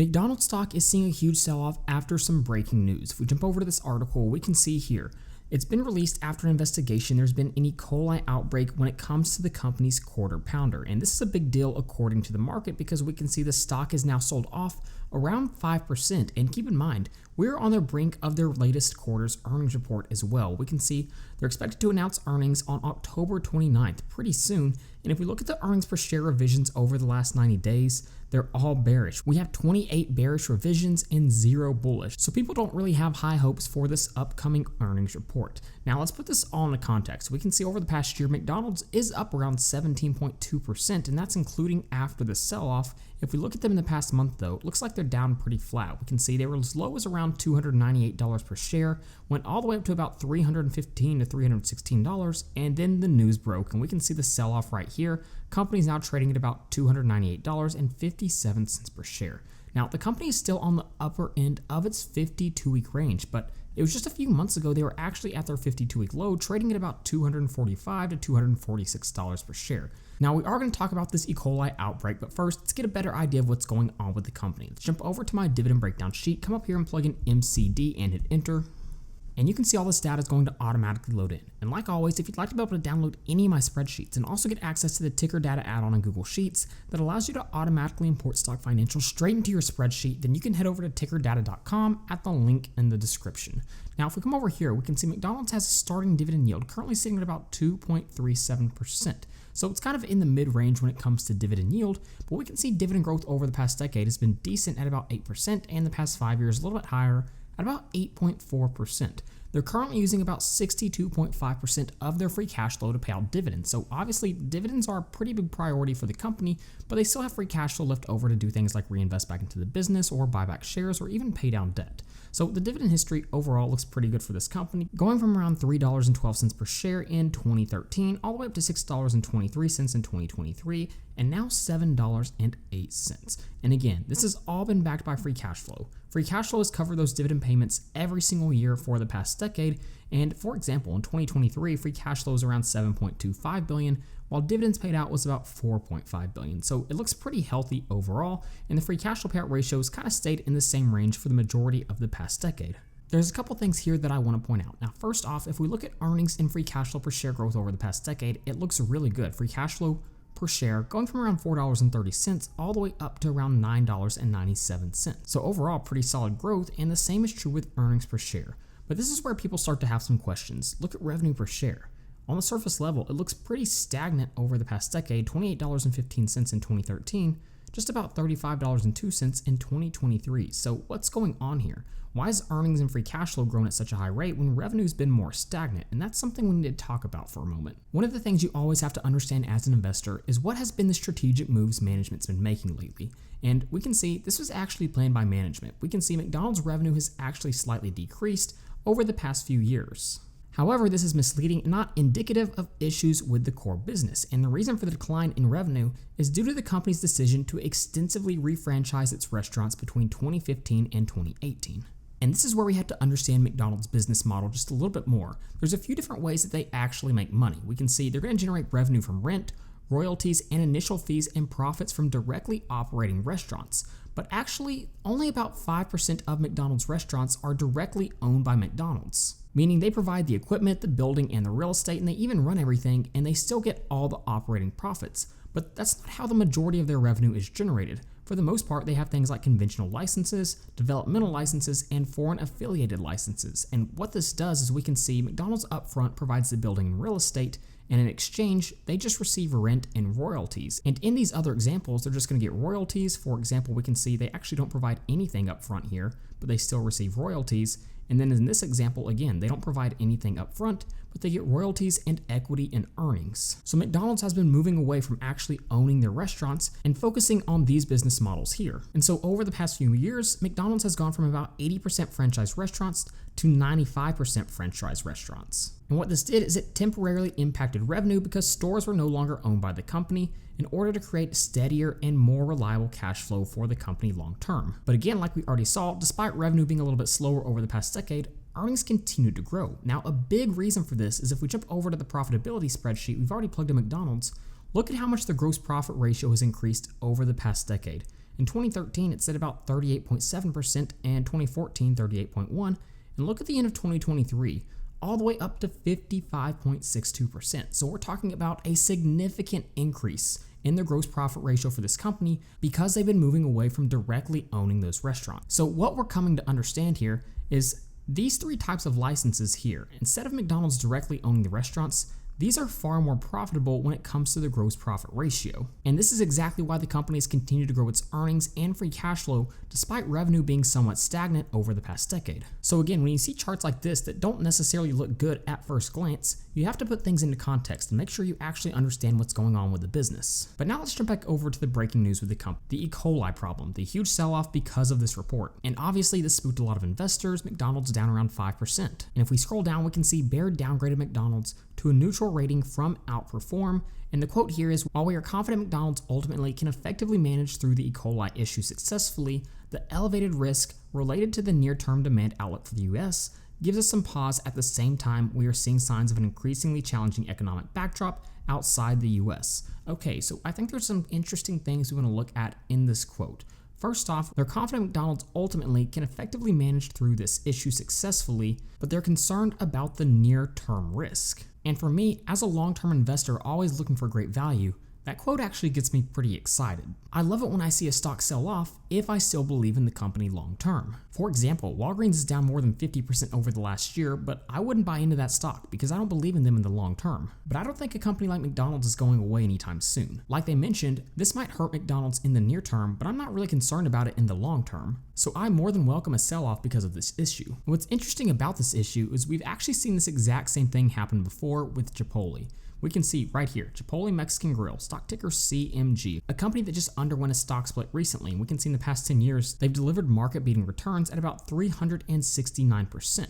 McDonald's stock is seeing a huge sell-off after some breaking news. If we jump over to this article, we can see here, it's been released after an investigation. There's been an E. coli outbreak when it comes to the company's quarter pounder. And this is a big deal according to the market because we can see the stock is now sold off around 5%. And keep in mind, we're on the brink of their latest quarter's earnings report as well. We can see they're expected to announce earnings on October 29th, pretty soon. And if we look at the earnings per share revisions over the last 90 days, they're all bearish. We have 28 bearish revisions and 0 bullish. So people don't really have high hopes for this upcoming earnings report. Now let's put this all into context. We can see over the past year, McDonald's is up around 17.2%, and that's including after the sell-off. If we look at them in the past month though, it looks like they're down pretty flat. We can see they were as low as around $298 per share, went all the way up to about $315 to $316, and then the news broke, and we can see the sell-off right here. Company's now trading at about $298.57 per share. Now, the company is still on the upper end of its 52-week range, but it was just a few months ago they were actually at their 52-week low, trading at about $245 to $246 per share. Now, we are going to talk about this E. coli outbreak, but first, let's get a better idea of what's going on with the company. Let's jump over to my dividend breakdown sheet, come up here and plug in MCD and hit enter. And you can see all this data is going to automatically load in. And like always, if you'd like to be able to download any of my spreadsheets and also get access to the ticker data add-on in Google Sheets that allows you to automatically import stock financials straight into your spreadsheet, then you can head over to tickerdata.com at the link in the description. Now, if we come over here, we can see McDonald's has a starting dividend yield currently sitting at about 2.37%. So it's kind of in the mid-range when it comes to dividend yield, but we can see dividend growth over the past decade has been decent at about 8%, and the past 5 years a little bit higher at about 8.4%. They're currently using about 62.5% of their free cash flow to pay out dividends. So obviously dividends are a pretty big priority for the company, but they still have free cash flow left over to do things like reinvest back into the business or buy back shares or even pay down debt. So the dividend history overall looks pretty good for this company, going from around $3.12 per share in 2013 all the way up to $6.23 in 2023, and now $7.08. And again, this has all been backed by free cash flow. Free cash flow has covered those dividend payments every single year for the past decade. And for example, in 2023, free cash flow was around $7.25 billion, while dividends paid out was about $4.5 billion. So it looks pretty healthy overall, and the free cash flow payout ratio has kind of stayed in the same range for the majority of the past decade. There's a couple things here that I want to point out. Now, first off, if we look at earnings and free cash flow per share growth over the past decade, it looks really good. Free cash flow per share going from around $4.30 all the way up to around $9.97. So overall, pretty solid growth, and the same is true with earnings per share. But this is where people start to have some questions. Look at revenue per share. On the surface level, it looks pretty stagnant over the past decade, $28.15 in 2013, just about $35.02 in 2023. So what's going on here? Why is earnings and free cash flow growing at such a high rate when revenue's been more stagnant? And that's something we need to talk about for a moment. One of the things you always have to understand as an investor is what has been the strategic moves management's been making lately. And we can see this was actually planned by management. We can see McDonald's revenue has actually slightly decreased over the past few years. However, this is misleading and not indicative of issues with the core business, and the reason for the decline in revenue is due to the company's decision to extensively refranchise its restaurants between 2015 and 2018. And this is where we have to understand McDonald's business model just a little bit more. There's a few different ways that they actually make money. We can see they're going to generate revenue from rent, royalties, and initial fees and profits from directly operating restaurants. But actually, only about 5% of McDonald's restaurants are directly owned by McDonald's, meaning they provide the equipment, the building, and the real estate, and they even run everything, and they still get all the operating profits. But that's not how the majority of their revenue is generated. For the most part, they have things like conventional licenses, developmental licenses, and foreign affiliated licenses. And what this does is we can see McDonald's upfront provides the building and real estate, and in exchange, they just receive rent and royalties. And in these other examples, they're just going to get royalties. For example, we can see they actually don't provide anything up front here, but they still receive royalties. And then in this example, again, they don't provide anything up front, but they get royalties and equity in earnings. So McDonald's has been moving away from actually owning their restaurants and focusing on these business models here. And so over the past few years, McDonald's has gone from about 80% franchise restaurants to 95% franchise restaurants. And what this did is it temporarily impacted revenue because stores were no longer owned by the company in order to create steadier and more reliable cash flow for the company long term. But again, like we already saw, despite revenue being a little bit slower over the past decade, earnings continued to grow. Now, a big reason for this is if we jump over to the profitability spreadsheet, we've already plugged in McDonald's. Look at how much the gross profit ratio has increased over the past decade. In 2013, it sit about 38.7%, and 2014, 38.1%. And look at the end of 2023, all the way up to 55.62%. So we're talking about a significant increase in the gross profit ratio for this company because they've been moving away from directly owning those restaurants. So what we're coming to understand here is these three types of licenses here, instead of McDonald's directly owning the restaurants, these are far more profitable when it comes to the gross profit ratio. And this is exactly why the company has continued to grow its earnings and free cash flow despite revenue being somewhat stagnant over the past decade. So again, when you see charts like this that don't necessarily look good at first glance, you have to put things into context and make sure you actually understand what's going on with the business. But now let's jump back over to the breaking news with the company, the E. coli problem, the huge sell-off because of this report. And obviously this spooked a lot of investors. McDonald's down around 5%. And if we scroll down, we can see Baird downgraded McDonald's to a neutral rating from outperform. And the quote here is, while we are confident McDonald's ultimately can effectively manage through the E. coli issue successfully, the elevated risk related to the near-term demand outlook for the US gives us some pause. At the same time, we are seeing signs of an increasingly challenging economic backdrop outside the US. Okay, so I think there's some interesting things we want to look at in this quote. First off, they're confident McDonald's ultimately can effectively manage through this issue successfully, but they're concerned about the near-term risk. And for me, as a long-term investor always looking for great value, that quote actually gets me pretty excited. I love it when I see a stock sell off if I still believe in the company long term. For example, Walgreens is down more than 50% over the last year, but I wouldn't buy into that stock because I don't believe in them in the long term. But I don't think a company like McDonald's is going away anytime soon. Like they mentioned, this might hurt McDonald's in the near term, but I'm not really concerned about it in the long term. So I more than welcome a sell-off because of this issue. What's interesting about this issue is we've actually seen this exact same thing happen before with Chipotle. We can see right here, Chipotle Mexican Grill, stock ticker CMG, a company that just underwent a stock split recently. And we can see in the past 10 years, they've delivered market-beating returns at about 369%.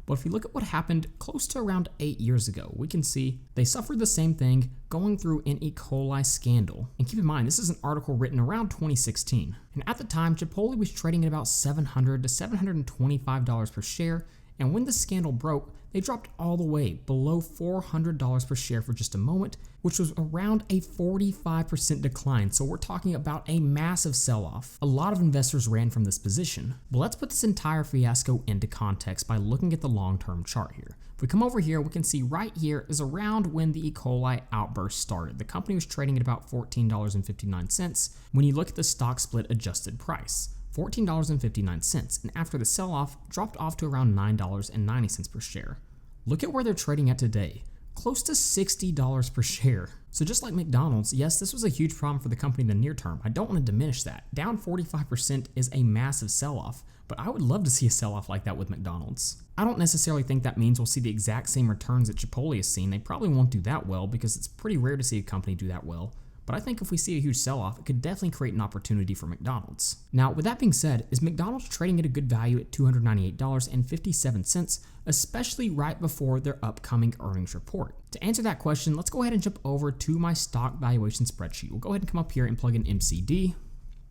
But if you look at what happened close to around 8 years ago, we can see they suffered the same thing going through an E. coli scandal. And keep in mind, this is an article written around 2016. And at the time, Chipotle was trading at about $700 to $725 per share. And when the scandal broke, they dropped all the way below $400 per share for just a moment, which was around a 45% decline. So we're talking about a massive sell-off. A lot of investors ran from this position. But let's put this entire fiasco into context by looking at the long-term chart here. If we come over here, we can see right here is around when the E. coli outburst started. The company was trading at about $14.59 when you look at the stock split adjusted price. $14.59, and after the sell-off, dropped off to around $9.90 per share. Look at where they're trading at today, close to $60 per share. So just like McDonald's, yes, this was a huge problem for the company in the near term. I don't want to diminish that. Down 45% is a massive sell-off, but I would love to see a sell-off like that with McDonald's. I don't necessarily think that means we'll see the exact same returns that Chipotle has seen. They probably won't do that well because it's pretty rare to see a company do that well. But I think if we see a huge sell-off, it could definitely create an opportunity for McDonald's. Now, with that being said, is McDonald's trading at a good value at $298.57, especially right before their upcoming earnings report? To answer that question, let's go ahead and jump over to my stock valuation spreadsheet. We'll go ahead and come up here and plug in MCD,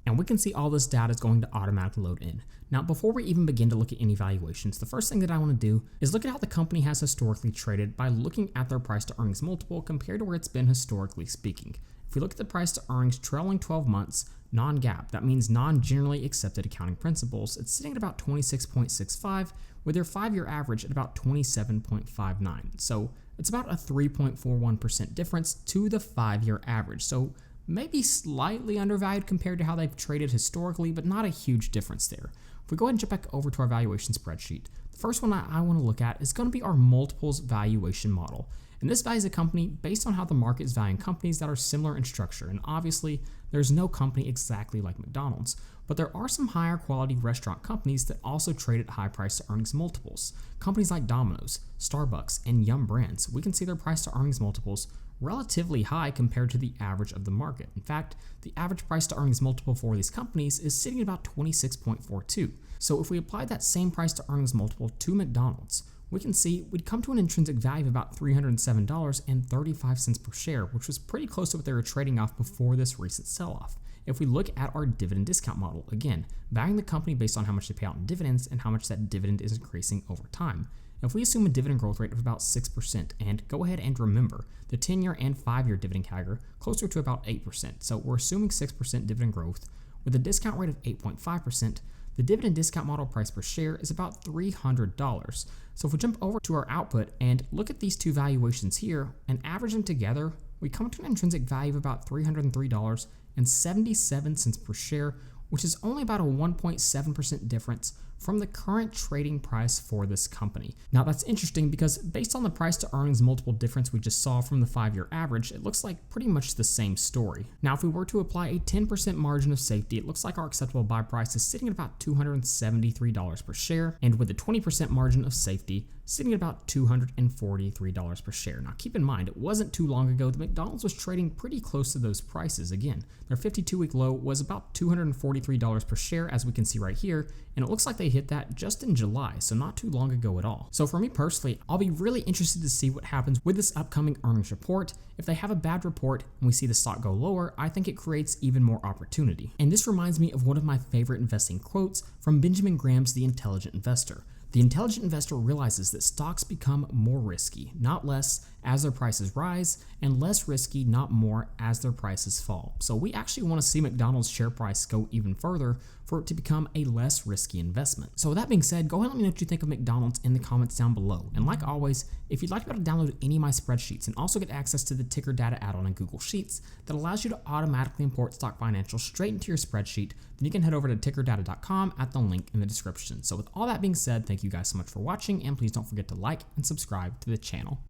and we can see all this data is going to automatically load in. Now, before we even begin to look at any valuations, the first thing that I want to do is look at how the company has historically traded by looking at their price to earnings multiple compared to where it's been historically speaking. If we look at the price to earnings trailing 12 months, non-GAAP, that means non-generally accepted accounting principles, it's sitting at about 26.65 with their 5-year average at about 27.59. So it's about a 3.41% difference to the 5-year average. So maybe slightly undervalued compared to how they've traded historically, but not a huge difference there. If we go ahead and jump back over to our valuation spreadsheet, the first one I want to look at is going to be our multiples valuation model. And this values a company based on how the market is valuing companies that are similar in structure. And obviously, there's no company exactly like McDonald's, but there are some higher quality restaurant companies that also trade at high price to earnings multiples. Companies like Domino's, Starbucks, and Yum Brands, we can see their price to earnings multiples relatively high compared to the average of the market. In fact, the average price to earnings multiple for these companies is sitting at about 26.42. So if we apply that same price to earnings multiple to McDonald's, we can see we'd come to an intrinsic value of about $307.35 per share, which was pretty close to what they were trading off before this recent sell-off. If we look at our dividend discount model, again, valuing the company based on how much they pay out in dividends and how much that dividend is increasing over time. If we assume a dividend growth rate of about 6%, and go ahead and remember the 10-year and 5-year dividend CAGR closer to about 8%, so we're assuming 6% dividend growth, with a discount rate of 8.5%, the dividend discount model price per share is about $300. So if we jump over to our output and look at these two valuations here and average them together, we come to an intrinsic value of about $303.77 per share, which is only about a 1.7% difference from the current trading price for this company. Now that's interesting because based on the price to earnings multiple difference we just saw from the 5-year average, it looks like pretty much the same story. Now if we were to apply a 10% margin of safety, it looks like our acceptable buy price is sitting at about $273 per share, and with a 20% margin of safety, sitting at about $243 per share. Now keep in mind, it wasn't too long ago that McDonald's was trading pretty close to those prices. Again, their 52-week low was about $243 per share, as we can see right here, and it looks like they hit that just in July, so not too long ago at all. So for me personally, I'll be really interested to see what happens with this upcoming earnings report. If they have a bad report and we see the stock go lower, I think it creates even more opportunity. And this reminds me of one of my favorite investing quotes from Benjamin Graham's The Intelligent Investor. The intelligent investor realizes that stocks become more risky, not less, as their prices rise, and less risky, not more, as their prices fall. So we actually want to see McDonald's share price go even further for it to become a less risky investment. So with that being said, go ahead and let me know what you think of McDonald's in the comments down below. And like always, if you'd like to be able to download any of my spreadsheets and also get access to the ticker data add-on in Google Sheets that allows you to automatically import stock financials straight into your spreadsheet, then you can head over to tickerdata.com at the link in the description. So with all that being said, thank you guys so much for watching, and please don't forget to like and subscribe to the channel.